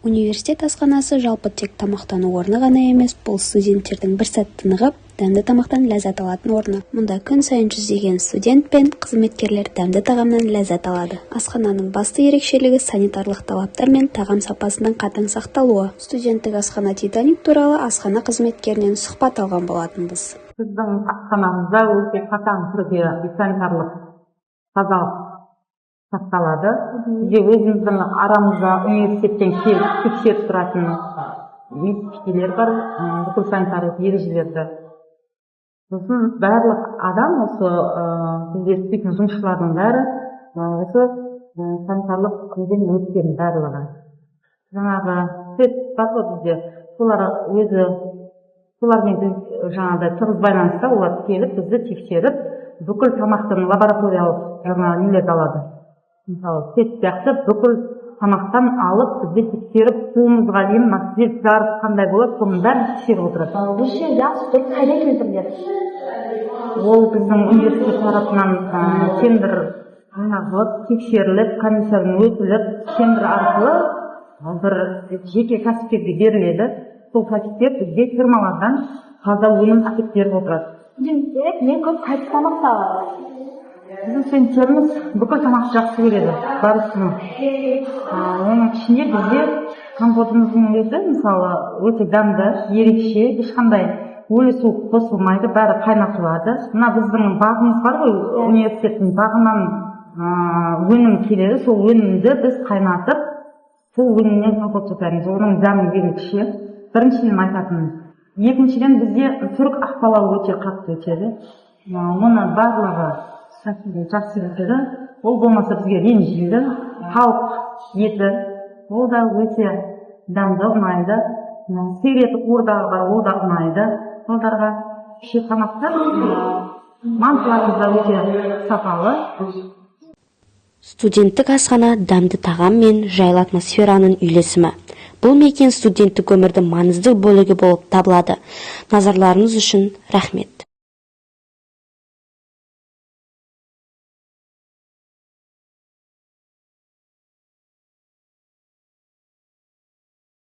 Университет асханасы жалпы тек тамақтану орны ғана емес, бұл студенттердің бір сәт тынығып, дәмді тамақтан ләззат алатын орны. Мұнда күн сайын жүздеген студент пен қызметкерлер дәмді тағамнан ләззат алады. Асхананың басты ерекшелігі санитарлық талаптар мен тағам сапасының қатаң сақталуы. Студенттік асхана Титаник туралы асхана қызметкерінен сұхбат алған болатынбыз. Біздің асханамызда өте қатаң түрде санитарлық тазалық сақталады. Бізде өзіміздің арамызда университеттен келіп тексеріп тұратын инспекторлар бар, бүкіл санитарлық ережелерді. Сосын барлық адам осы бізде істейтін жұмысшылардың бәрі осы санитарлық көзден өткен барлығы. Жаңағы свет бар ғой бізде, солармен жаңағыдай тығыз байланыста олар келіп бізді тексеріп, бүкіл тамақтың лабораториялық нелерді алады. Мысалы, свет сияқты бүкіл тамақтан алып, бізде тексеріп, қолымызға дейін свет жарып қандай болады, соның бәрін тексеріп отырады. Осы жерде ас-түр қайда келтіріледі? Ол біздің университет тарапынан тендер тексеріліп, комиссиядан өтіліп, тендер арқылы бір жеке кәсіпкерге беріледі. Сол кәсіпкер бізге фирмалардан таза өнім әкеліп беріп отырады. Студенттер мен көп қайтыс тамақ алады. Біздің студенттеріміз бүкіл тамақты жақсы көреді, барысының. Оның ішінде бізде компотымыздың өзі, мысалы, өте дәмді, ерекше, ешқандай өлі су қосылмайды, бәрі қайнатылады. Мына біздің бағымыз бар ғой, университеттің бағынан өнім келеді, сол өнімді біз қайнатып, сол өнімнен компот жасаймыз. Оның дәмі ерекше. Біріншіден айтатынымыз. Екіншіден бізде түрік ақбалауы өте қатты өтеді. Оны барлығы жақсы өтеді. Ол болмаса бізге ренжиді. Тауық еті, ол да өте дәмді ұнайды. Сиыр еті қуырдағы бар, ол да ұнайды. Оларға ішек тамақтар, мантыларымыз да өте сапалы. Студенттік асхана дәмді тағам мен жайлы атмосфераның үйлесімі. Бұл мекен студенттік өмірдің маңызды бөлігі болып табылады. Назарларыңыз үшін рахмет.